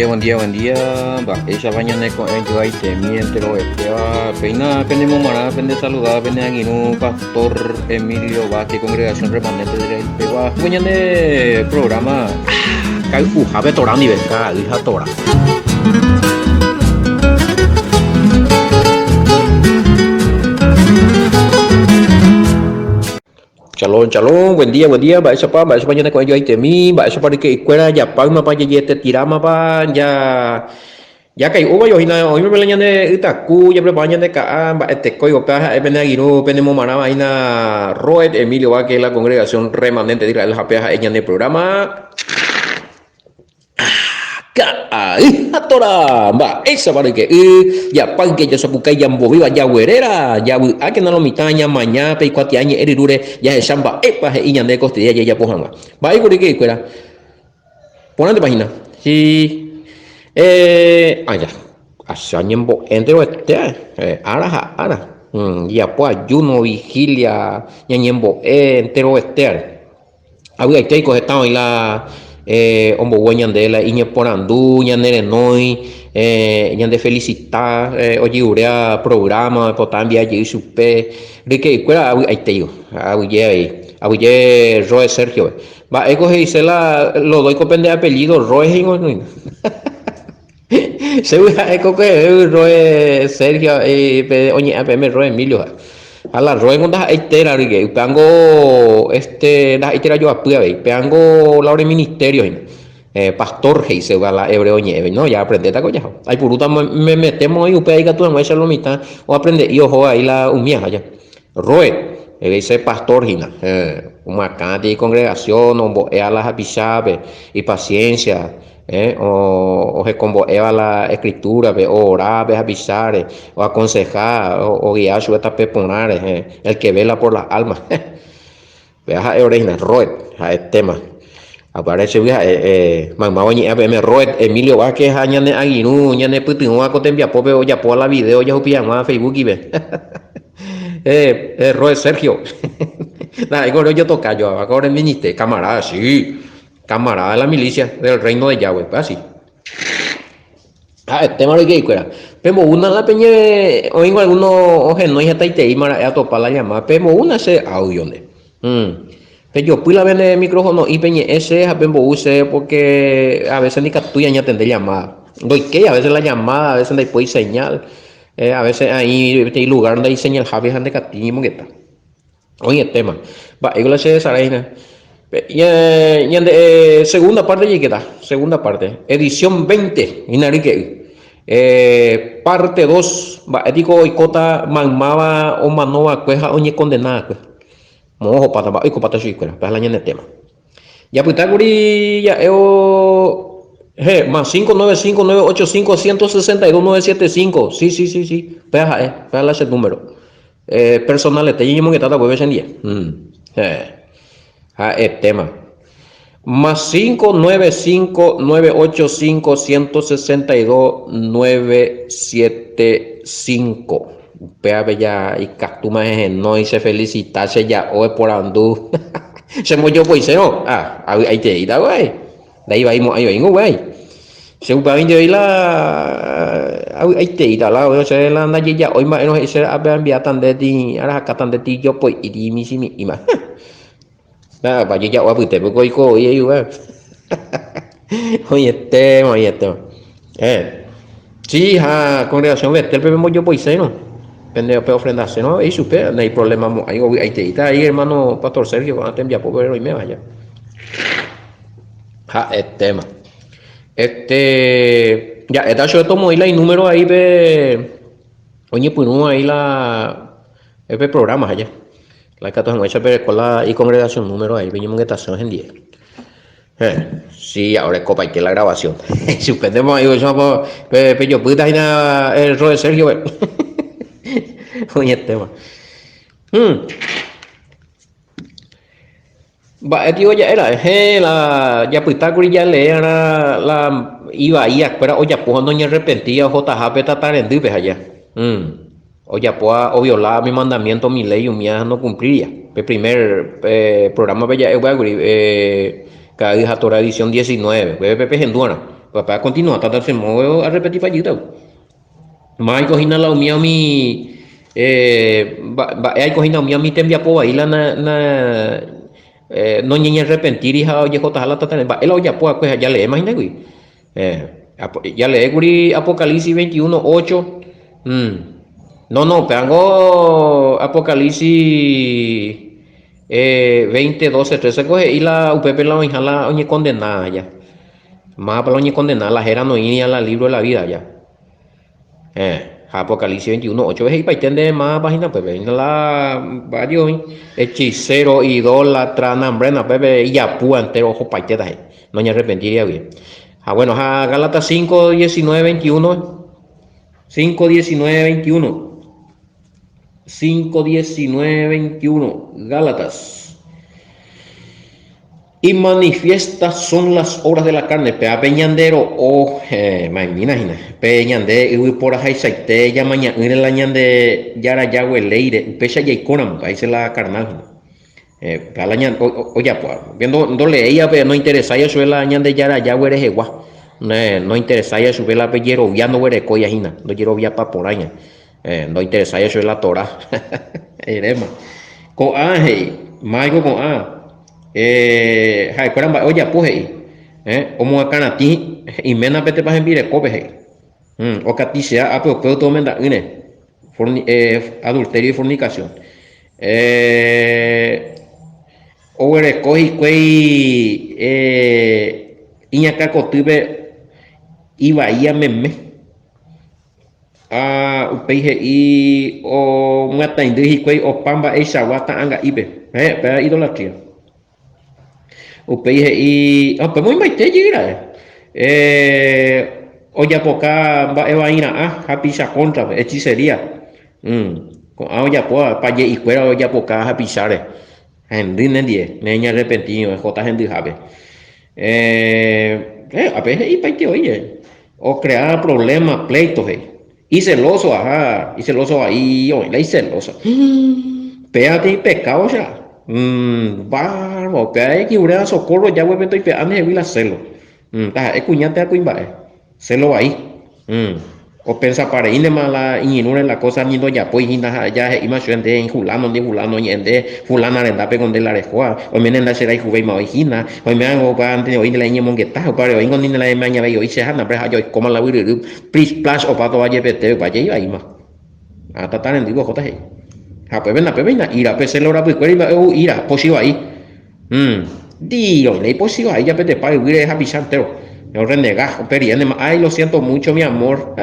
buen día, buen día. Va, esa mañana con ello ahí te miente lo este va. Peina, pende momara, pende saludar, pende aguino, pastor Emilio Vázquez, congregación remanente de Peba. Mañana programa. Cái hả bé torang đi về cả đi hả torang. Shalom, shalom, buen día, ba pa mañana con ello ahí te mi, ba eso para que escuela ya pa ma pa ya te tirama pa ya kai uba yo hina hoy me leñan de itaku ya preparan de ka ba te coigo pa e pena giro pene mo mana ina Roed Emilio va que la congregación remanente de Israel japea en el programa ahí atora va esa para que ya pan que yo se busca ya viva ya huerera ya a que no lo mitaña mañana pe cuati año erirure ya se samba epa e iñan de costilla ya pojanga va ahí por que cuera ponante página sí ya asañembo entero ara ya pues ayuno vigilia ñañembo entero había que estaba en la ombo guañan de la iñe porandú ñanere noi ñande felicitar oye urea programa potambia allí supe de que cuera ahí te digo abuye Roe Sergio va ego dice la lo doy con pende apellido Roe se usa eco que Roe Sergio oye apm Roe Emilio a la Roe con das itera que pango das itera yo apuya ve pango la hora ministerio pastor que se va la hebreo nieve no ya aprende ta coña hay puruta me metemos ahí upe ahí que tú no echar lo mitad o aprende y ojo ahí la humía allá Roe dice pastor hina una cantidad de congregación o a las apisabe y paciencia o se convoca la escritura o orar avisar o aconsejar o guiar su etapa peponar el que vela por las almas vea orejina Roed el tema aparece vieja mamá oñi me Roed Emilio Vázquez ñane aguinú ñane putinú a cotembia pope o ya po la video ya upia más Facebook y ve Roed Sergio nada yo toca yo ahora el ministro camarada sí camarada de la milicia del reino de Yahweh, así. El tema de que fuera. Pero una la peña, oigo algunos oje no ya está ahí mara a topar la llamada, pero una se audio de. Pero yo pues la ven el micrófono y peña ese a pembo use porque a veces ni captura ni atender llamada. Doy que a veces la llamada, a veces no hay señal, a veces ahí hay lugar donde hay señal Javi de Catini Mongueta. Oye el tema. Va, igual la se Saraina. Segunda parte llegada, segunda parte, edición 20, inarique, parte 2, digo, y cota, mamaba o manova, cueja, oñe condenada, pues, mojo pata, y copata chicuera, pues la ñane tema. Ya pitaguri, ya más 595-985-162-975, sí, peja ese número, personal, te llevo que trata, pues, en día, el tema más 595-985-162-975 pea bella y cactuma no y se felicitarse ya hoy por andú se molló pues no ahí te da güey de ahí va ahí güey se va a ir la ahí te da la o sea la anda ya hoy más no se ha enviado tan de ti ahora acá tan de ti yo pues y mi si mi más bà chỉ dạo qua buổi tối với cô ấy yêu á oye tema sí congregación Betel pero yo voy no pende pe ofrendarse no y supe no hay problema ahí te está ahí hermano pastor Sergio van a enviar poco y me vaya el tema ya está yo tomo ahí la número ahí ve oye pues no ahí la el programa allá la que todos hecho escuela y congregación número ahí venimos en estación en 10 sí ahora es copa y que la grabación suspendemos ahí eso yo pude ir el rol de Sergio oye tema va tío ya era la ya pues está ya le era la iba ahí espera oye pues no me arrepentía JJ peta tarendipes allá o ya pueda o violar mi mandamiento, mi ley, no cumpliría. El primer programa bella cada día Torah edición 19, PPP Genduana, para continuar, tata se mueve a repetir para ayuda. Mai kohina la umia mi ai kohina umia mi tembia po ila no ñeñe arrepentir y ha oye jota hala tata ba ela oya po ya le imagina gui ya le guri Apocalipsis 21:8 no peango Apocalipsis 20:12-13 coge y la UPP la oña oñe condenada ya más para oñe condenada la jera no iría la libro de la vida ya Apocalipsis 21:8 es y para entender más página pues venga la varios hechicero idólatra nambrena pepe y apúa entero ojo paiteta no me arrepentiría bien bueno Gálatas 5:19-21 5:19-21 5:19-21 Gálatas y manifiestas son las obras de la carne pea peñandero o imagina peñande y por ahí saite ya mañana en la ñande yara yagüe leire pecha ya iconam ahí se la carnal la ñan oye pues viendo no leía pero no interesa ya sube la ñande yara yagüe eres igual no interesa ya sube la pellero ya no eres coya hina no quiero via pa por aña no interesa ya sube la Torah erema con hey maigo con hay cueramba oye pues como acá nati y mena pete para enviar cope o cati sea apio puedo tomar adulterio y fornicación o eres cogi cuei iñaca cotibe iba a meme upeije y o mata indígena cuei o pamba esa guata anga ibe para idolatría upeije y pues muy maite llega oya poca va a ir a pisa contra hechicería oya poa pa y fuera oya poca a pisar en die neña arrepentido j gente jabe a veces y paite oye o crear problemas pleitos y celoso y celoso ahí oye y celoso péate y pecado ya barbo que hay que urea socorro ya vuelve estoy peando y la celo es cuñate a cuimba celo ahí o pensa para ir mala y no la cosa ni no ya pues ya imagínate en fulano ni ende fulana renda pe con de la rejoa o menen la será y juve ma hojina o me hago para antes hoy de la niña mongueta o para hoy con la mañana ve hoy se han pero yo como la wiru please plus o para vaya pete vaya y ahí más a tratar en digo jota pues ven ira pues se logra pues cuál ira posible ahí Dios le posible ahí ya pete para huir es avisantero no renegas periende ay lo siento mucho mi amor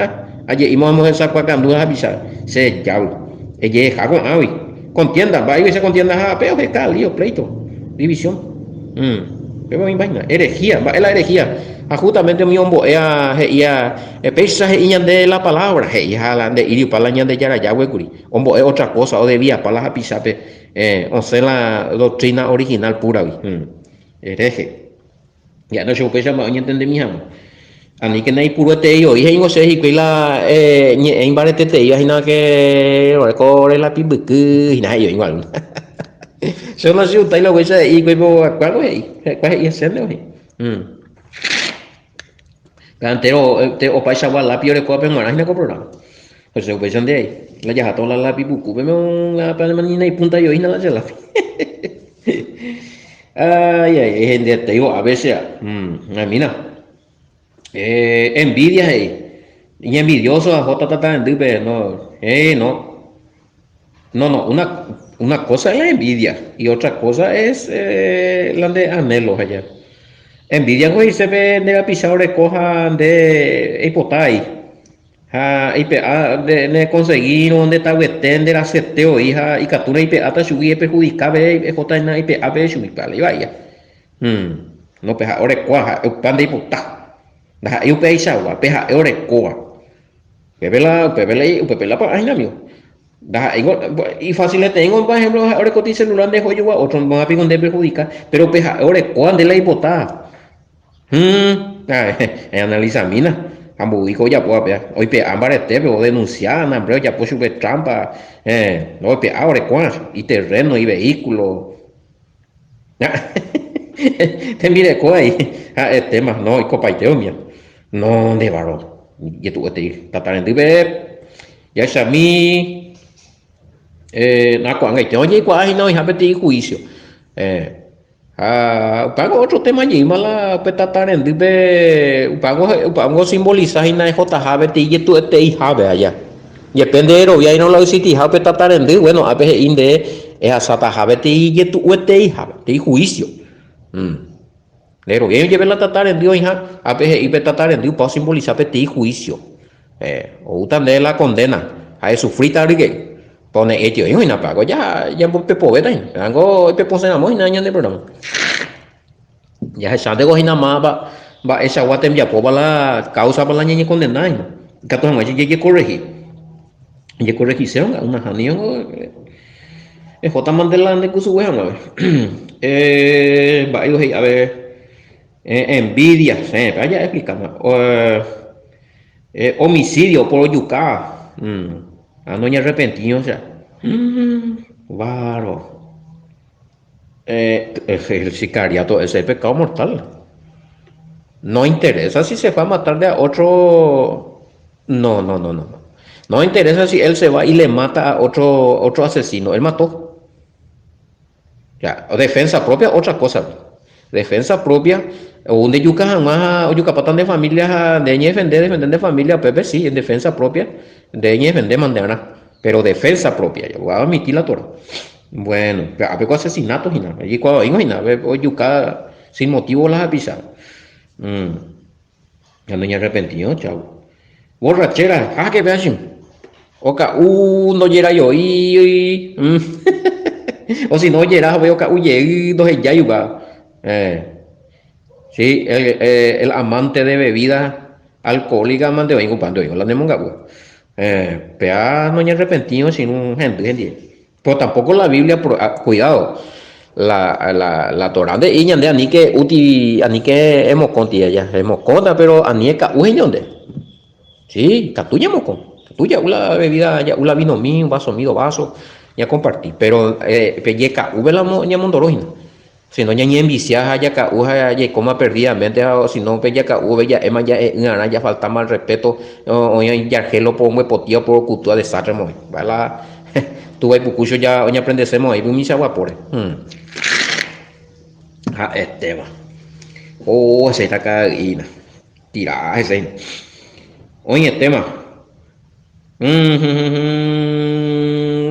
ayer íbamos a esa cuacandura a avisar se ya ella hago hoy contienda va y se contienda pero que está lío pleito división pero mi vaina herejía va es la herejía justamente mi hombo ya pesa de la palabra ya la de ir para la de yara yagüe curi hombo es otra cosa o debía para la pisape o sea la doctrina original pura hereje ya no se pesa más entender mi amo ani que nay puro te yo y no sé si que la en barete te yo nada que recorre la pibuque y nada yo igual se no se utai la huesa y que cuál es hacerlo cantero te o paisa va la piore copa en marajina con programa pues se pesan de ahí la ya toda la pibuque vemos la palmanina y punta yo y nada se la ay gente te digo a veces mira envidia y envidioso a J tata no una cosa es la envidia y otra cosa es la de anhelo allá envidia güey se ve de la pisada recoja de hipotai de conseguir donde está de la seteo hija y captura y ata subir perjudicable j na ipa be subir vale vaya no pues ahora cuaja el pan de hipotai nah eu peisa wa peha ore koa pepela pa aina mio da y fácil tengo por ejemplo ahora con el celular de joyo otro van a picar de perjudica pero peja ore koa de la hipotada analiza mina ambuico ya puedo ver hoy pe ambare te o denunciar na bro ya pues sube trampa no pe ahora koa y terreno y vehículo te mire koa ahí el tema no y copaiteo mía no de barro y tu este tataran de be ya sami na kwa ngai oye kwa no hija peti juicio pago otro tema allí mala petataran de be pago simboliza ina jj beti y tu este hija be allá y depende de lo ya no lo hiciste hija petataran de bueno a veces inde es asata habeti y tu este hija de juicio Lero, bien lleve la tatar en Dios, hija, a veces y tatar en Dios para simbolizar petit juicio. O también la condena, a sufrir tarde, pone hecho, hijo, y no pago, ya, por pepo, ¿verdad? Hago pepo se enamó y nada, de programa. Ya se sabe que nada más va esa guata envía por la causa para la niña condenada, que todo el mundo ya corregir. Ya corregir, una janía, es J. Mandela de Cusu, a ver. Va a ver. Envidia, vaya explicando. Homicidio por yuca. Anoña arrepentido, o sea. Claro. El sicariato, ese pecado mortal. No interesa si se va a matar de a otro. No, no, no, no. No interesa si él se va y le mata a otro asesino. Él mató. Ya, defensa propia, otra cosa. Defensa propia, un de yuca jamás, o yuca patan de familia, de defender de familia, Pepe sí, en defensa propia, de defender mandana, pero defensa propia, yo voy a admitir la torre. Bueno, a ver asesinatos y nada, y cuando hay nada, o yuca sin motivo las apisar. Ya no hay arrepentido, chao. Borrachera, que vean, oca, no llega yo, o si no llega, veo que huye, no se ya yuca. Sí, el amante de bebidas alcohólicas, amante de ocupando, yo la tenemos pea no hay arrepentido sin un gente. Pero tampoco la Biblia, cuidado, la Torah de Iñan de Anique, Anique hemos contigo ya, hemos conta, pero Anieka, ¿dónde? Sí, catuya hemos con, catuya, una bebida, ya, una vino mío, un vaso mío, vaso, ya compartí, pero, pelleca, la ya mondorojina. Si no ya ni enviciada ya ka uja ya coma perdidamente o si no ya ka uve ya ema ya ya falta mal respeto o ya gelo por un potía por cultura desastre mo bala tu vai pucucho ya oña aprendesemos ahí mi agua por este va ese está caína tira ese oye tema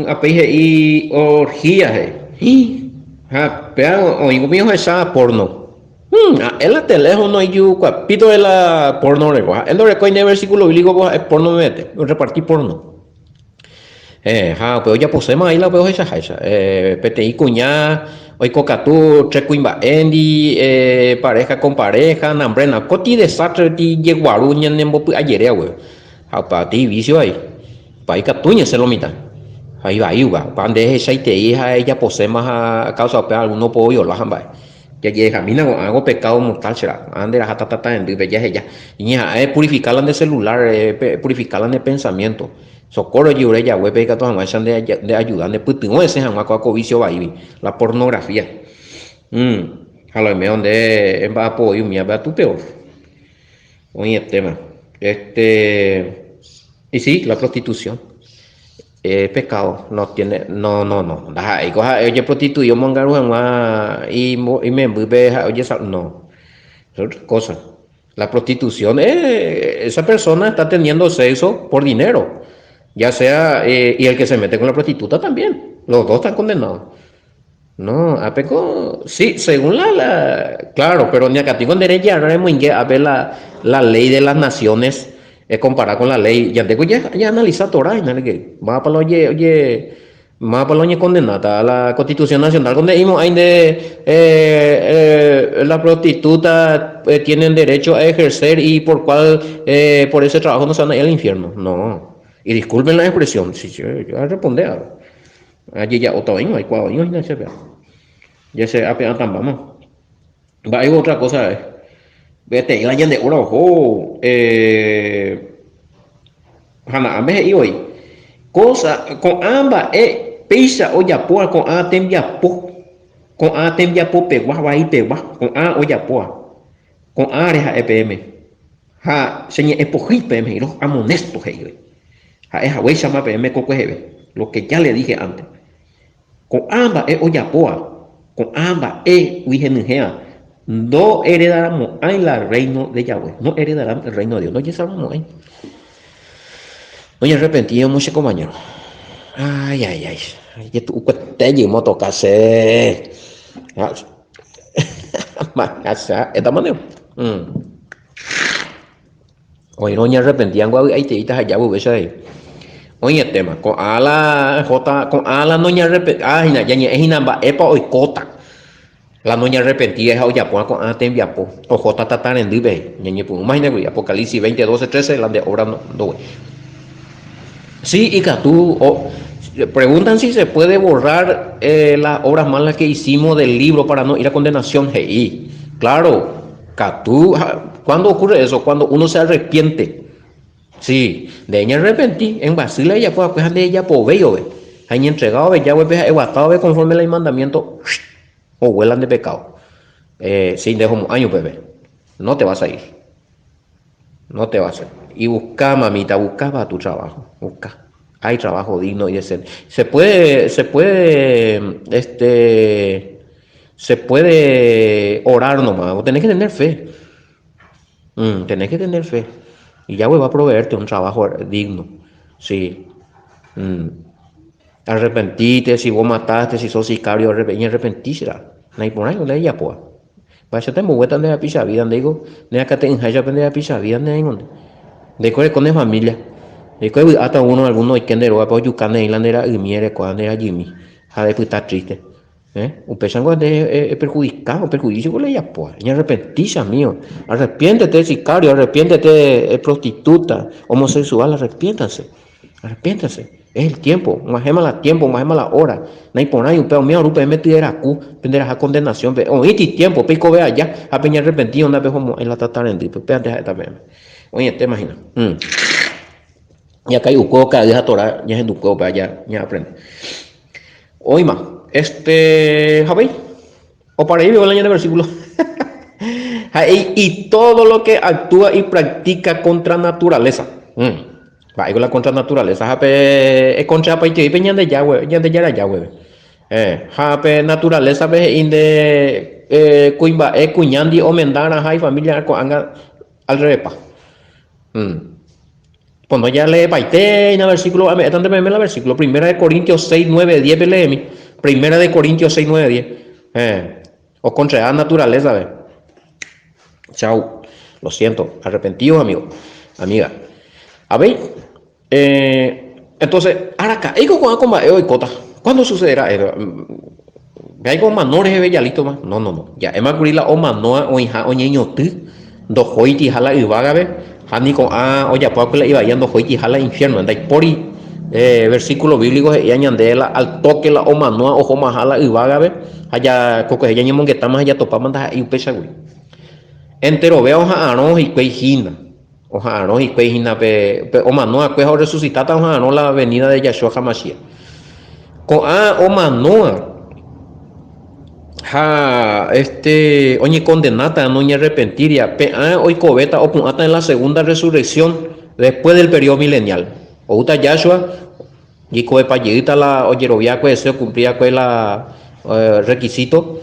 apeje y orgías pero oigo mío esa porno. En la teléfono y yo capito de la porno recoja. El no recoge el versículo bíblico es porno mete, repartí porno. Pues ya posemos ahí la veo esa PTI cuñá, hoy cocatú, trecuimba endi, pareja con pareja, nambrena, coti desastre ti yeguaruña nembo ayer güey. Pa ti vicio ahí. Pa ahí catuña se lo mitad. Ahí va, pande esa te hija ella posee más a causa de alguno pollo lo han va. Ya llega, mira, hago pecado mortal será. Ande la jata tata en ya ella. Y ya purificarla de celular, purificarla de pensamiento. Socorro y ya web que todas más de ayudar de putingo ese jamás con vicio va la pornografía. A lo mejor de en va apoyo mi va tu peor. Oye, tema. Y sí, la prostitución. Pecado, no tiene, no. Hay cosas, oye, prostituyo mongaru y me oye, no, es otra cosa. La prostitución esa persona está teniendo sexo por dinero, ya sea, y el que se mete con la prostituta también, los dos están condenados. No, a peco, sí, según claro, pero ni acá tengo derecho a ver la ley de las naciones comparada con la ley. Ya tengo ya analiza Torah, que va para más para lo condenada a la Constitución Nacional, donde dimos ahí la prostituta tienen derecho a ejercer y por por ese trabajo no se van a ir al infierno. No, y disculpen la expresión, si yo voy a responder. Allí ya otro año, hay 4 años, ya se apenas tan vamos. Va, hay otra cosa, vete, la gente de oro, Hana, a veces y hoy, cosa, con ambas, pisa o ya poa, con a tem ya po, pegua, va y pegua, con a o ya poa, con a reja EPM. ha señe epojí PM los amonesto hey ha es güey llama PM coco lo que ya le dije antes con ambas oyapoa con ambas uigenugea no heredaremos el reino de Yahweh no heredarán el reino de Dios no ya sabemos ahí no ya arrepentido mucho compañero ay que tú te llevo a tocarse más esta manera hoy no ya arrepentían guau ahí te itas allá ves ahí oye tema con ala j con ala no ya arrepentía ya es inamba epa hoy cota la noña arrepentida es ya con ante viapo o j tatar en dive ñeñe pu imagina Apocalipsis 20:12-13 la de obra no sí y que tú preguntan si se puede borrar las obras malas que hicimos del libro para no ir a condenación hey claro Catú, ¿cuándo ocurre eso? Cuando uno se arrepiente. Sí, de ella arrepentí. En Basile ella fue a de ella por bello, hay entregado, ya voy a guardado conforme el mandamiento o huelan de pecado. Sin dejo años, bebé. No te vas a ir. No te vas a ir. Y busca, mamita, busca para tu trabajo. Busca. Hay trabajo digno y decente. Se puede orar nomás. Vos tenés que tener fe. Tenés que tener fe. Y Yahweh va a proveerte un trabajo digno. Sí. Arrepentite, si vos mataste, si sos sicario, arrepentiste. No hay por ahí, no le haya pues. Para eso te mueves de la pisa vida, digo. No hay que te enjaya de la pisa vida, no hay donde. De cuál con la familia. De cuál hasta uno, alguno, y que de ropa, pues yucane, y la nera, y miere, cuando era Jimmy. A de estar triste. Un pesango es perjudicado, perjuicio con ella, pues. Y arrepentís, mío. Arrepiéntete, sicario, arrepiéntete, prostituta, homosexual, arrepiéntanse. Arrepiéntase. Es el tiempo. Más mala tiempo, más mala hora. No hay por ahí, un pedo mío, un pedo metido a cu, penderás a condenación. O este tiempo, pico vea ya, a peña arrepentido, una vez como en la tratar en tipo, pero deja esta vez. Oye, te imaginas. Ya caí un poco, cada día Torah, ya es un poco, ya aprende. Oye, más. Javi, o para ahí veo el versículo. Y todo lo que actúa y practica contra naturaleza. Va con la contra naturaleza. Jape es contra paite y peñan de Yahweh, ya de Yahweh. Jape naturaleza ve inde cuimba cuñandi o mendana hay familia con anga al repa. Cuando ya lee paite en el versículo, ¿dónde me la versículo? Primera de Corintios 6:9-10 leemi. Primera de Corintios 6:9-10. O contra naturaleza, ve. Chao. Lo siento. Arrepentidos, amigo. Amiga. A ver. Entonces, Araca. ¿Cuándo sucederá? ¿Hay con manores de bellalito más? No. Ya, es más curila o manoa o hija o ñeño tú. Do hoiti jala y vagabe. Hani con oye, pues le iba yendo hoiti jala infierno. Andai pori. Versículos bíblicos y añandela al toque la o manoa o jomajala y vagabe. Allá, coco, ella ñemon que estamos allá topamos y un pecha, güey. Entero veo a Aarón y Cuejina. O Aarón y Cuejina, o manoa, cuejo resucitada, o Aarón la venida de Yahshua HaMashiach. Con o manoa. Oye, condenata, no ni arrepentiria. Hoy cobeta o con ata en la segunda resurrección después del periodo milenial. O uta Yahshua, y coe payita la oyerovia, deseo cumplía con la requisito,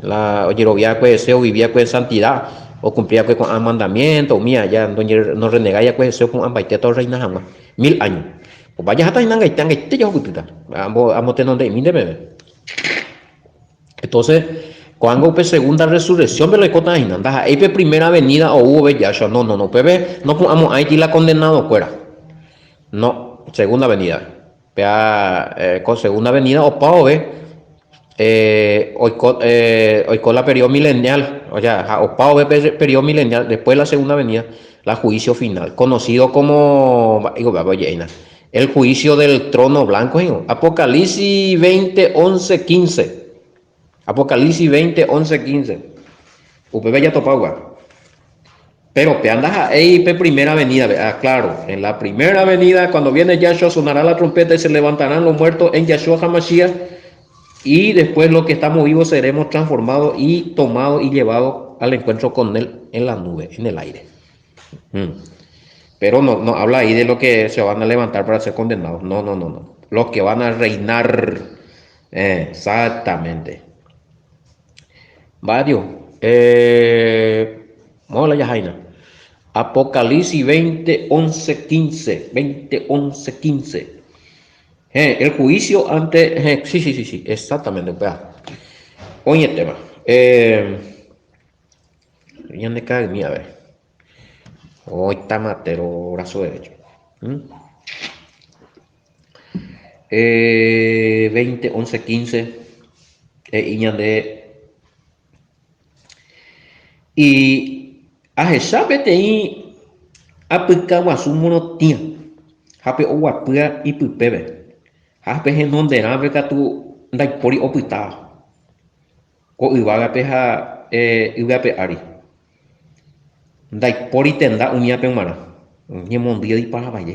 la oyerovia, deseo vivía con santidad, o cumplía con mandamiento, o mía, ya no renegáis deseo con ambaiteta reina jamás. 1000 años. O vaya hasta en Angaitán, este yo gutita. Amo tener de mí de bebé. Entonces, cuando segunda resurrección, pero le contan ahí primera venida o hubo Yahshua. No, bebé, no vamos ahí la condenado fuera. No, segunda venida. Con segunda venida o pao hoy con la periodo milenial, o sea, o pao periodo milenial, después de la segunda venida, la juicio final, conocido como el juicio del trono blanco, Apocalipsis 20:11-15. Apocalipsis 20:11-15. Usted ya topagua. Pero andas ahí primera venida, claro, en la primera venida, cuando viene Yahshua, sonará la trompeta y se levantarán los muertos en Yahshua HaMashiach, y después los que estamos vivos seremos transformados y tomados y llevados al encuentro con él en la nube, en el aire. Mm. Pero no habla ahí de lo que se van a levantar para ser condenados. No, no, no, no. Los que van a reinar. Exactamente. Varios. Vamos a la Yajaina. Apocalipsis 20, 11, 15. 20, 11, 15. El juicio ante. Sí, sí, sí, sí. Exactamente. Vea. Oye, tema. Ya me cae mía, a ver. Hoy está matero, brazo derecho. ¿Mm? 20, 11, 15. Iñande. Y a esa ahí aplica guasu monotia. Hape o guapua y pupebe. Hape en donde nave que tu dai pori opita. Ko iwaga peja iwape ari. Dai pori tenda unia pe mara. Ni mondia di para vaya.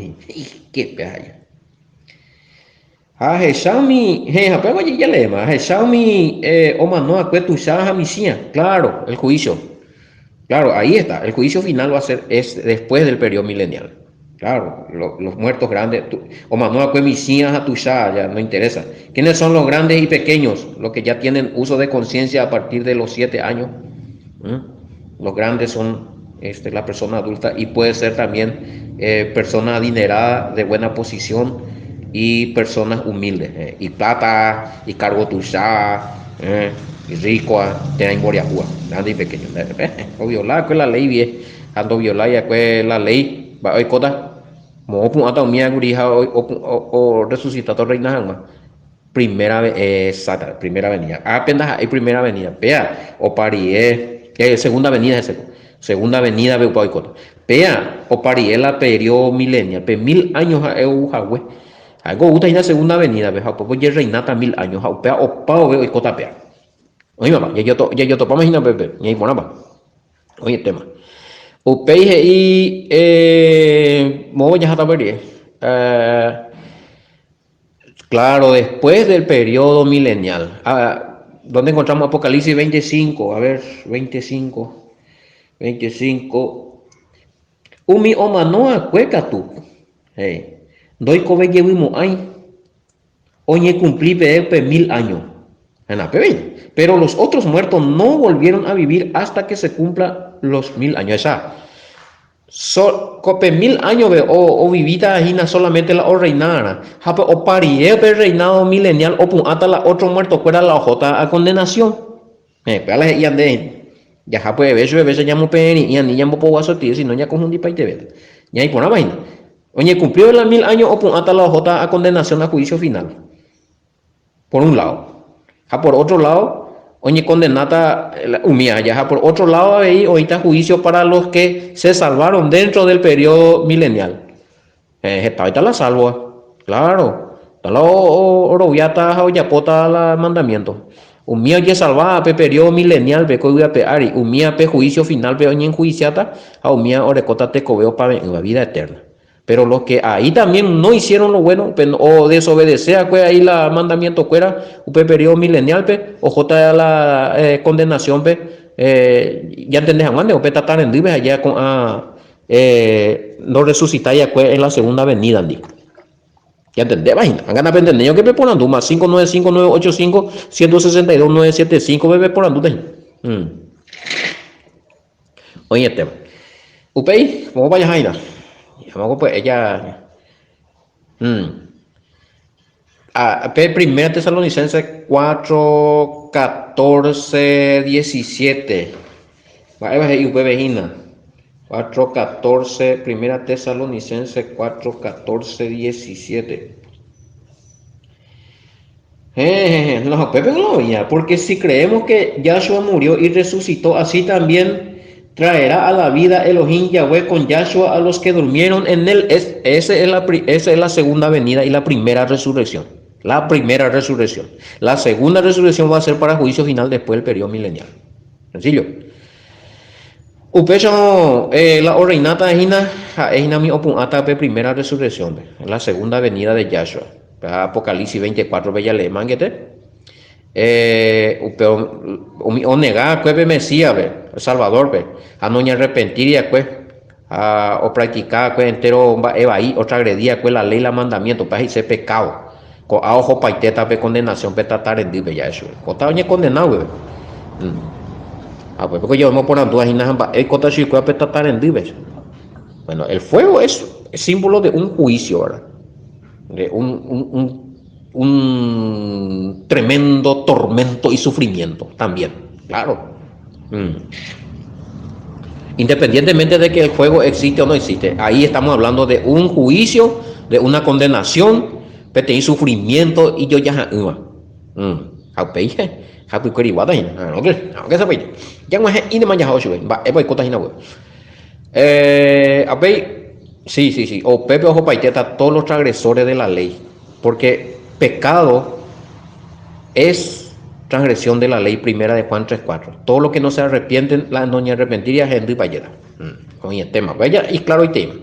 Qué peja. A Xiaomi, rapaz, oye, ya lema, a Xiaomi, o mano, a tu misia, claro, el juicio, claro, ahí está, el juicio final va a ser es después del periodo milenial, claro, los muertos grandes, o mano, a misia, a tu ya no interesa. ¿Quiénes son los grandes y pequeños? Los que ya tienen uso de conciencia a partir de los 7 años. Los grandes son la persona adulta y puede ser también persona adinerada de buena posición y personas humildes. Y plata, y cargo tuya, y rico, te hay moriajua, grande y pequeño. O violar, que la ley vie, ando violar ya que la ley, va hoy cota, mo pun ata mía gurija o resucitado reina alma. Primera, exacta, primera avenida. Apenas hay primera avenida. Pea, o parie, segunda avenida es segunda avenida de Upaicota. Pea, o parie la periodo milenia. Pe 1000 años a Eujahue. Algo gusta ir a segunda avenida, veja, pues ya reinata 1000 años. Pea, o pao veo y cota pea. Oye, mamá, ya yo topa imagina, pepe, y ahí ponaba. Oye, tema. Upeije y, mo ya hasta verie. Claro, después del periodo milenial. ¿Dónde encontramos Apocalipsis 25? A ver, 25. 25. Umi omanoa cueca tú. Hey. Doy cobe llevimo ay. Oye cumplí pepe 1000 años. Pero los otros muertos no volvieron a vivir hasta que se cumplan los 1000 años. Esa. Cope 1000 años o vivita ahina solamente la o reinara. Jape o parie pe reinado milenial o pun hasta la otro muerto fuera la ojota a condenación. Pala y ande. Ya jape veces llamo peni y ani llamo po guaso tío si no ya conjunti pa ite. Ya hay por una vaina. Oye, cumplió las 1000 años o pun hasta la ojota a condenación a juicio final. Por un lado. Ja por otro lado. Oye, condenata humilla, ya por otro lado, ahí ahorita juicio para los que se salvaron dentro del periodo milenial. Ahorita la salvo, claro. Está la oroviata, oyapota, la mandamiento. Humilla ya salvada, pe periodo milenial, pe coiga pe ari. Humilla pe juicio final, pe oñen juiciata, a humilla orecota te cobeo para en la vida eterna. Pero los que ahí también no hicieron lo bueno, o desobedecer, pues ahí la mandamiento fuera, un periodo milenial, o jota la condenación, ya entendés, Juan, o tratar en vive allá con no resucitar ya en la segunda venida, andi. Ya entendés, imagina, hagan a entender, yo que me ponen más 595-985-162-975, bebé por andu, Oye, tema. Upey, ¿cómo vaya Jaina? Luego pues ella primera Tesalonicenses 4, 14, 17. Va y Vejina 4, 14, primera Tesalonicenses 4, 14, 17. No, Pepe no ya, porque si creemos que Yahshua murió y resucitó, así también traerá a la vida Elohim Yahweh con Yahshua a los que durmieron en él. Esa es la segunda venida y la primera resurrección. La primera resurrección. La segunda resurrección va a ser para juicio final después del periodo milenial. Sencillo. Upecho, la oreinata es mi opun ata primera resurrección. La segunda venida de Yahshua. Apocalipsis 24, bella le manguete. O negar, pues, Mesías, el Salvador, a no arrepentir y después, o practicar pues entero evaí otra agredía pues la ley la mandamiento para ese pecado con a ojo paiteta pe condenación pe tratar en dibe ya eso cota oñe condenado güey. Pues porque yo me ponen dudas y nada el cota si pe tratar en dibe. Bueno, el fuego es símbolo de un juicio, ¿verdad? De un tremendo tormento y sufrimiento también, claro. Independientemente de que el fuego existe o no existe, ahí estamos hablando de un juicio, de una condenación, pero hay sufrimiento y yo ya sí, sí, sí, o Pepe Ojo Paiteta, todos los transgresores de la ley, porque pecado es transgresión de la ley primera de Juan 3:4. Todo lo que no se arrepienten, la doña arrepentiría gente y payera. Oye, el tema, vaya, y claro, el tema.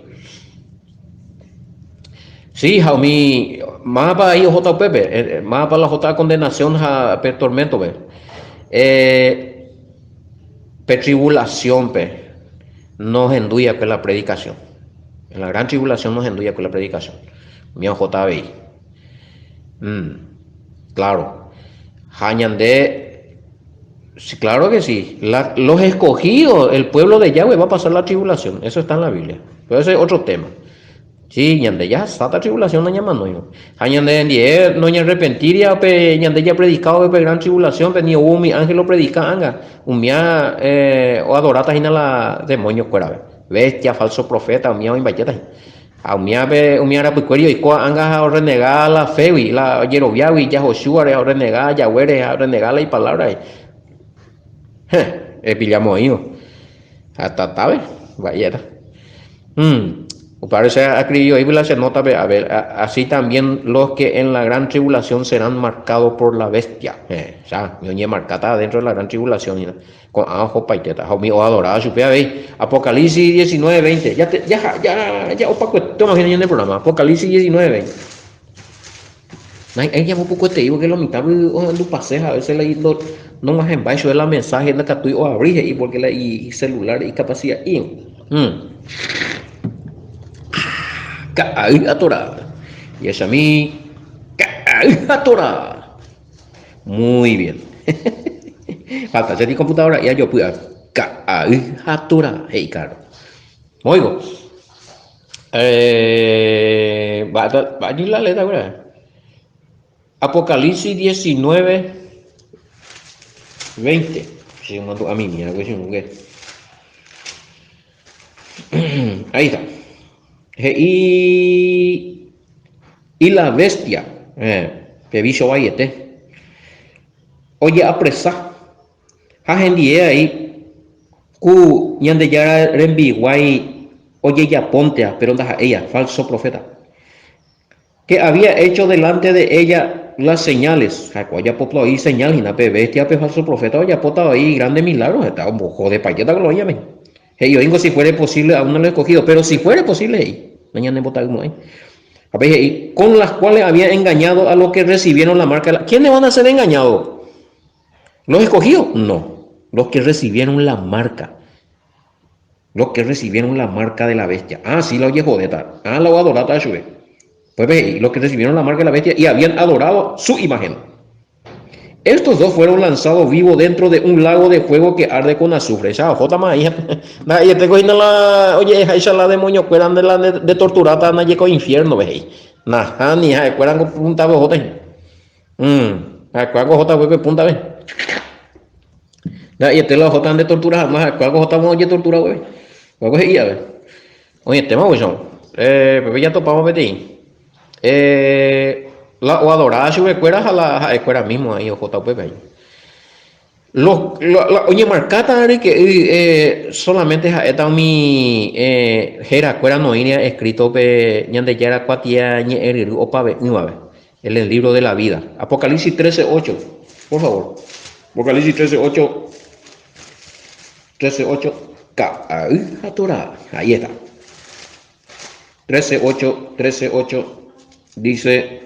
Sí, Jaumi, más para ahí J. Pepe, más para la J condenación, per tormento, ve. Per tribulación, pe, nos enduya con la predicación. En la gran tribulación nos enduya con la predicación. Mío JBI. Claro. Hañandé, sí, claro que sí. Los escogidos, el pueblo de Yahweh va a pasar la tribulación. Eso está en la Biblia. Pero ese es otro tema. Sí, ñande ya sata tribulación no llaman no. Hañandé en no ña arrepentiría, pe ñande ya predicado pe gran tribulación, pe ni hubo mi ángel lo predica anga. Umia o adorata hina la demonio cuera. Bestia, falso profeta, umia o invayeta. A umia era picuerio y coa anga a renegar la fe, la Yerobiawi, ya Joshua, a renegar, Yahweh, a renegar la palabra. Pillamos ahí, hasta tabe, vaya. Parece escribió ahí se nota, a ver, así también los que en la gran tribulación serán marcados por la bestia. O sea, mi marcada dentro de la gran tribulación, con ajo paiteta, o adorado, supea veis, Apocalipsis 19:20. Ya, opaco, toma en el programa, Apocalipsis 19:20. Anh em un poco te digo que lo mitad du paseja a veces leí no más en baixo de la mensaje en la que tú o abrir y porque la y celular y capacidad y atorada y es a mí atorada muy bien falta ya di computadora ya yo pude atorada hey caro oigo va a la letra ¿verdad? Apocalipsis 19:20. Si mando a mí, mira, ahí está. Y la bestia, que bicho vayete. Oye, apresa. Hagendie ahí. Ku ñande ya rembi guay. Oye, ya ponte, pero anda ella, falso profeta. Que había hecho delante de ella las señales, ya poplo ahí señal y na bestia falso profeta ya potado ahí grandes milagros, está un poco de payeta que lo llame. Yo digo si fuera posible aún no lo he escogido, pero si fuera posible ahí, mañana en botar ahí. Con las cuales había engañado a los que recibieron la marca. ¿Quiénes van a ser engañados? ¿Los escogidos? No, los que recibieron la marca. Los que recibieron la marca de la bestia. Sí, la oye jodeta. La voy a adorar a Shue. Pues ve, los que recibieron la marca de la bestia y habían adorado su imagen. Estos dos fueron lanzados vivos dentro de un lago de fuego que arde con azufre. Esa jota más hija. Nadie te cogiendo la. Oye, esa la demonio cueran de la de torturata, nadie con infierno, ve. Nah, ni hija, cueran con punta de jota. Cueran con jota, ve, punta, ve. Y este la jota de tortura, más, cueran con jota, oye, tortura, ve. Cueran con ella, ve. Oye, tema, güey, Pepe, ya topamos, vete. La o adorada si recuerdas a la escuela mismo ahí o JPP ahí. Oye marcata que solamente está mi jera cuera no iría escrito pe ñande yara cuatia ñe eriru opabe nuave en el libro de la vida. Apocalipsis 13:8, por favor. Apocalipsis 13:8 ahí está. 13:8 dice,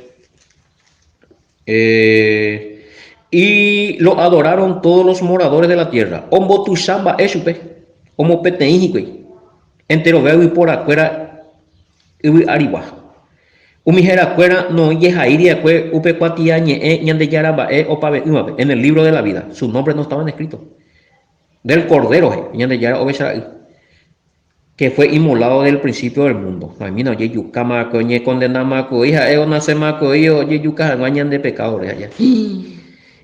y lo adoraron todos los moradores de la tierra. Ombo tu samba eshupe, homo peteínico. entero veo y por afuera y arriba. Umijera cuera no yejairi acue upe cuatia ñande yarabae opabe en el libro de la vida. Sus nombres no estaban escritos. Del cordero ñande yara obeshara que fue inmolado del principio del mundo. A mí no yeyukama coñe condenama co hija eonasema co yo yeyuka guañan de pecado allá.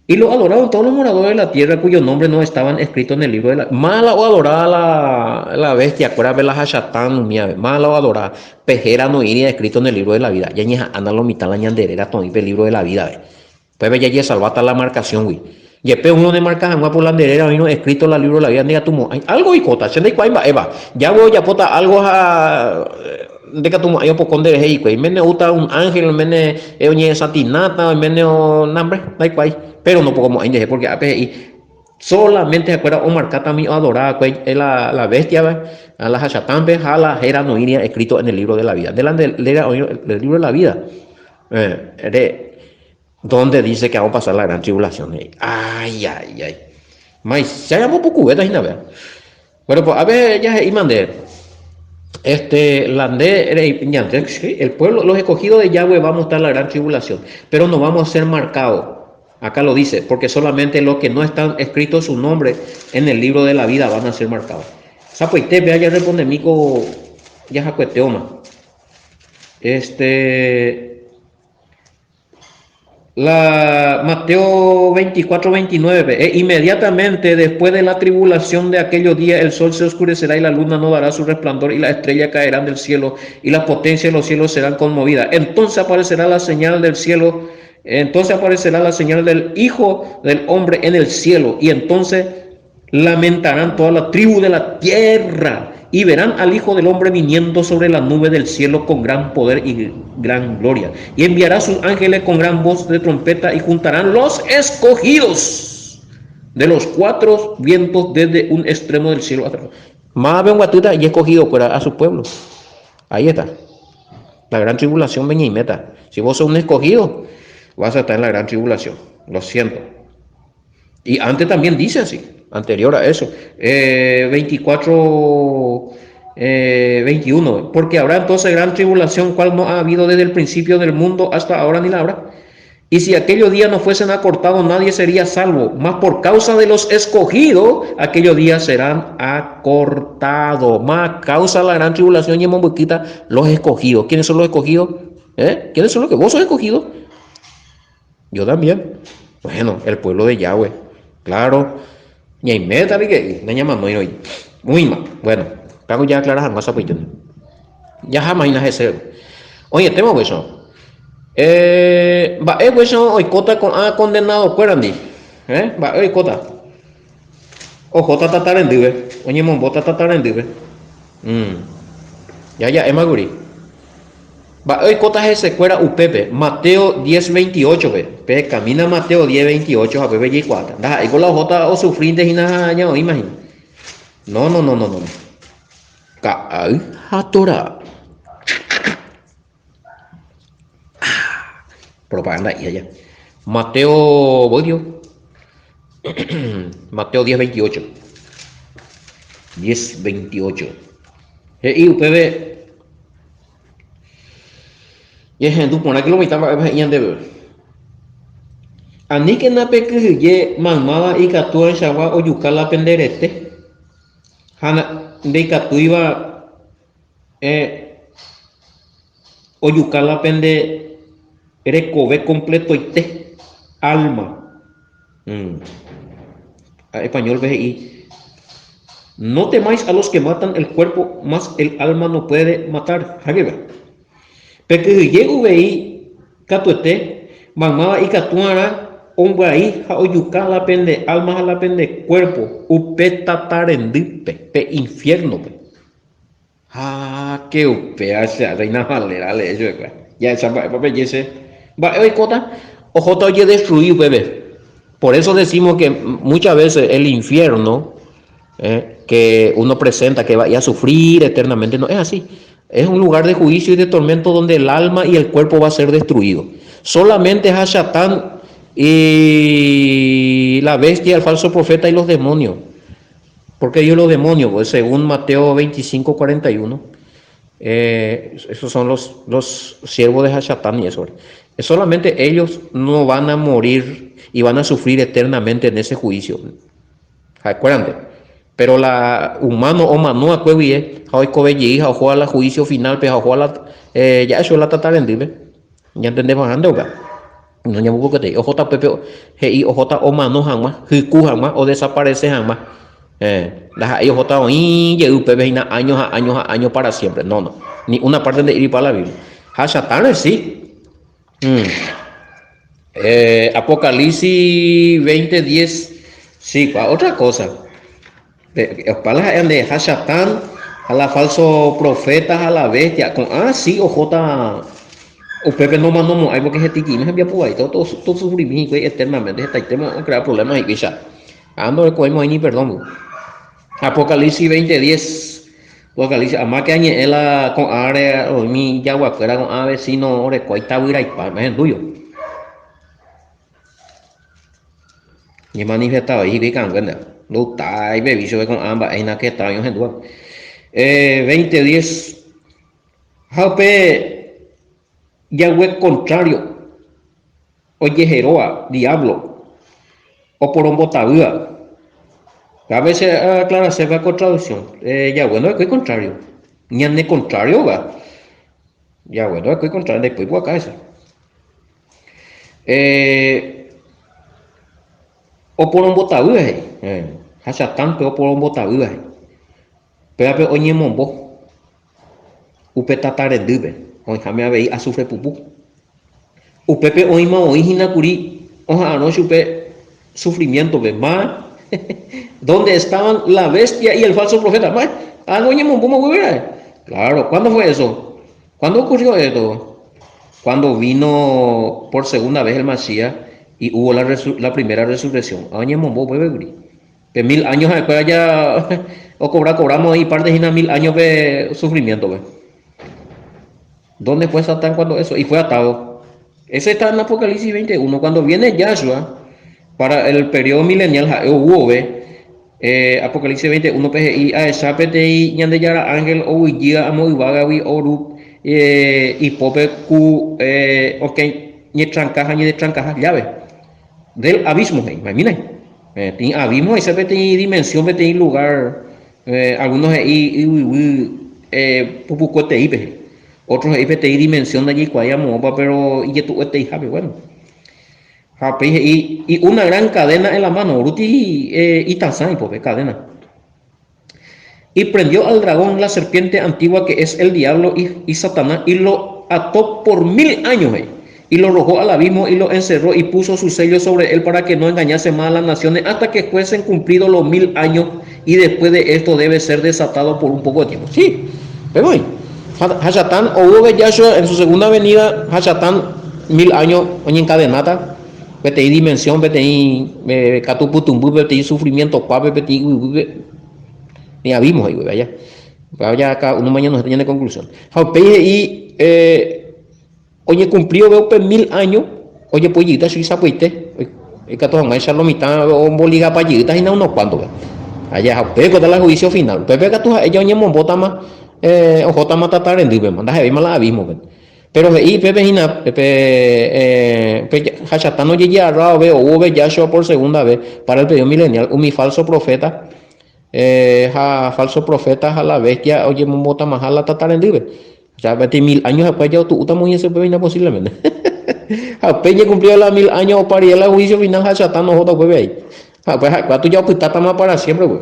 Y lo adoraron todos los moradores de la tierra cuyos nombres no estaban escritos en el libro de la... Mala o adorada la bestia, acuérdate la hachatán, mala o adorada, pejera no iría escrito en el libro de la vida. Ya ñeja anda lo mitad la ñanderera, todo el libro de la vida. Pues ya ya salvata la marcación, güey. Y pe uno de marca agua por la anderera, vino escrito en el libro de la vida, ni a tu algo y cota, se de cuaima, eva. Ya voy a pota algo a de que tu ayo pocón de hey, güey. Mene uta un ángel, mene oñe satinata, mene o nambre, da igual. Pero no puedo como porque API solamente se acuerda Omar Katami adorada la bestia a la Hashatambe a la Jera no iría escrito en el libro de la vida delante del libro de la vida donde dice que vamos a pasar la gran tribulación ay mas ya llamó por cubetas y nada bueno pues a ver ya se mandé el pueblo los escogidos de Yahweh vamos a estar en la gran tribulación pero no vamos a ser marcados. Acá lo dice, porque solamente los que no están escritos su nombre en el libro de la vida van a ser marcados. Sapoite, vea, ya responde Mico, ya jacueteoma. Mateo 24-29, inmediatamente después de la tribulación de aquellos días, el sol se oscurecerá y la luna no dará su resplandor y las estrellas caerán del cielo y las potencias de los cielos serán conmovidas. Entonces aparecerá la señal del cielo. Entonces aparecerá la señal del Hijo del Hombre en el cielo y entonces lamentarán toda la tribu de la tierra y verán al Hijo del Hombre viniendo sobre la nube del cielo con gran poder y gran gloria y enviará a sus ángeles con gran voz de trompeta y juntarán los escogidos de los cuatro vientos desde un extremo del cielo hasta otro. Más ven guatuta y escogido para a su pueblo. Ahí está. La gran tribulación ven y meta. Si vos sos un escogido, vas a estar en la gran tribulación, lo siento. Y antes también dice así, anterior a eso, 21, porque habrá entonces gran tribulación, cual no ha habido desde el principio del mundo hasta ahora ni la habrá. Y si aquellos días no fuesen acortados, nadie sería salvo, mas por causa de los escogidos, aquellos días serán acortados, más causa de la gran tribulación y en Mombuquita, los escogidos. ¿Quiénes son los escogidos? ¿Quiénes son los que vos sos escogidos? Yo también. Bueno, el pueblo de Yahweh. Claro. Y hay meta que no llaman hoy. Muy mal. Bueno, pago ya aclarar más a ya jamás ese. Oye, tema eso. Va eso hoy cota con condenado cuerandi. Va hoy cota. O jota tatarendive. Oye, mon bota tatarendive. Ya es maguri. Va hoy cotas ese cuera upepe Mateo 10:28 pe camina Mateo 10:28 a pepe y 4 da ahí con la jota o sufrir de hina ya imagina no ka ai hatora propaganda ahí allá Mateo bodio Mateo 10:28 y upepe y es tu por aquí lo mitad para ver de ani que na pe que ye mamada y catu en chagua o yucala penderete hana de catu iba o yucala pende recobe completo y te alma español ve y no temáis a los que matan el cuerpo más el alma no puede matar porque llego veí catuete mamá y catuara hombre ahí oyuca la pende alma a la pende cuerpo upeta tarendipe pe infierno pe que upe hace reina valera le eso ya esa papel ese va hoy cota ojo oye destruido bebé por eso decimos que muchas veces el infierno que uno presenta que vaya a sufrir eternamente no es así. Es un lugar de juicio y de tormento donde el alma y el cuerpo va a ser destruido. Solamente es Hashatán y la bestia, el falso profeta y los demonios Porque ellos los demonios, pues, según Mateo 25:41, esos son los siervos de Hashatán y eso. Solamente ellos no van a morir y van a sufrir eternamente en ese juicio. Acuérdate. Pero la humano o manu a cuevie, hoy covelli, ojo a la juicio final, pero ojo a la, ya eso la tratar en dime. Ya entendemos ando, no llamo porque te ojo ta pepe, y ojo ta o mano jamás, hiku jamás, o desaparece jamás. Las ahí ojo ta y ya upepe años a años a años para siempre. No, no. Ni una parte de ir para la Biblia. Hashatán sí. Apocalipsis 20:10. Sí, otra cosa. Palas de Hashatán, a la falso profeta, a la bestia. Sí, ojota. O Pepe no mandó no hay porque se tiqui, no se había por ahí, todo sufrimiento eternamente, está ahí, tenemos que crear problemas y quizá. Ando de coimo ahí ni perdón. Apocalipsis 20:10. Apocalipsis, además que añe la con área, o mi yagua fuera con ave, si no, ore cuaita huira y pa, me es tuyo. Y manifestado ahí, vi canguenda. No está, y bebí, se ve con ambas, hay nada que está, yo en duda. 20:10. Jaupe. Yahweh contrario, oye Jeroa, diablo, o por un botabúa. A veces aclara se va con traducción. Yahweh no es que contrario, ni ande contrario va. Yahweh no es que contrario, después por acá eso. O por un botabúa, hacia tanto o por un botabúa. Pero oye mombo, upetatar el dube. Hoy jamás veí azufre pupú. Upepe hoy ma hoy hinakuri, oja no supe sufrimiento, ve más. ¿Dónde estaban la bestia y el falso profeta? Más. No ñemo, ¿cómo fue? Claro, ¿cuándo fue eso? ¿Cuándo ocurrió esto? Cuando vino por segunda vez el Masías y hubo la primera resurrección. Ñemo, de 1000 años después ya o cobramos ahí parte de 1000 años de sufrimiento, ve. ¿Dónde fue Satán cuando eso? Y fue atado. Ese está en Apocalipsis 21. Cuando viene Yahshua para el periodo milenial, Apocalipsis 21, PGI, a Esapete, Ñande Yara Ángel, o Guía, Amoibagawi, Oru, y Pope Q, ok, ni trancaja, ni de trancaja, llave. Del abismo, imagina. Tiene abismo, y se tiene dimensión, tiene lugar, algunos pupucote ipe. Otros IPTI dimensión de allí cuaya mopa, pero y tu jape bueno. Y una gran cadena en la mano, Ruti y Tanzani, pues cadena. Y prendió al dragón, la serpiente antigua que es el diablo y Satanás, y lo ató por 1000 años, y lo arrojó al abismo y lo encerró y puso su sello sobre él para que no engañase más a las naciones hasta que fuesen cumplidos los 1000 años, y después de esto debe ser desatado por un poco de tiempo. Sí, pero hoy. Hashatán o hubo Yahshua en su segunda venida, Hashatán 1000 años, oye encadenata, vete dimensión, vete catuputumbu, vete sufrimiento, cuave, vete ni abimos ahí, vaya. Vaya acá, uno mañana no se tiene conclusión. Y oye cumplió veo 1000 años, oye pollita, suiza puiste, el que todo más lo mitad o boliga payita y no unos cuantos, allá, pero con la juicio final, pepe que tú ella oye mombota más. Ojota matatar en Dibe, manda heavy mal abismo, pero y pepe hina pepe hachatano llegué a rao ve o ve Yahshua por segunda vez para el periodo milenial, mi falso profeta, falso profeta a la bestia, oye mota más a la tatar en Dibe, ya 1000 años después ya tú muy ese pepe posiblemente. A peña cumplió la 1000 años o para ir al juicio final hachatano jota pues ahí. Pues cuánto ya pues está más para siempre, güey.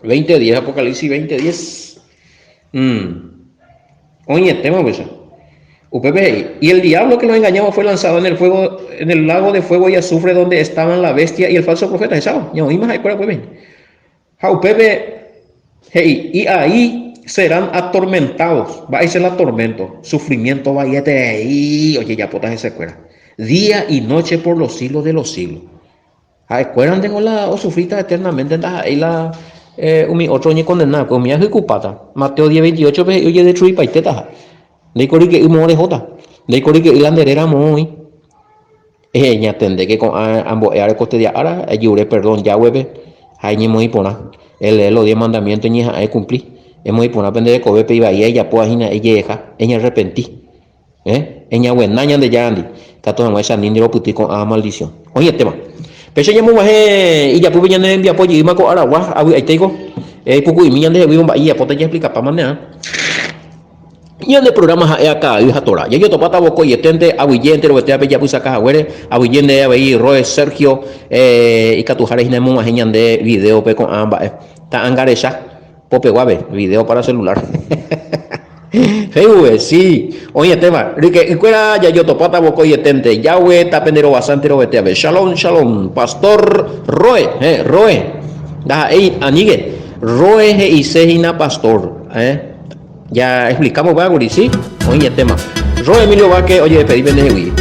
20:10 Apocalipsis 20:10. Oye, tema pues. Y el diablo que lo engañaba fue lanzado en el fuego, en el lago de fuego y azufre donde estaban la bestia y el falso profeta. ¿Sabes? Y ahí serán atormentados. Va a ser el tormento, sufrimiento, vayete y oye, ya potas esa escuela. Día y noche por los siglos de los siglos. Escuelan tengo la o sufrita eternamente ahí la umi otro ni condenado con mi ejecupata Mateo 10:28 pues oye de chui paiteta de cori que more jota de cori que ilanderera muy ña tende que con ambos era coste de ara ayure perdón ya hueve hay ni muy pona el los 10 mandamientos ni hay cumplir es muy pona aprender de cobe pe iba y ella pues ella deja ella arrepentí ella buena de ya andi cato no esa ni lo puti con a maldición oye tema pero ya muy baje y ya pues ya no envía apoyo y maco aragua ahí te digo puku y millan de vivo y ya pues te explica para manejar y en el programa acá y Tora ya yo topata boco y etente abullente lo que te ya puse acá güere abullente ahí Roe Sergio y catujares y nemo más de video pe con ambas ta angarecha pope guave video para celular Hey, sí, oye, tema, que fuera ya yo topata boco y etente, Yahweh tapendero bastante lo vete a ver. Shalom, shalom, pastor Roe, Roe, da ahí, anigue, Roe y Sejina pastor, ya explicamos, va, sí, oye, tema, Roe Emilio Vaque, oye, pedí pendeje,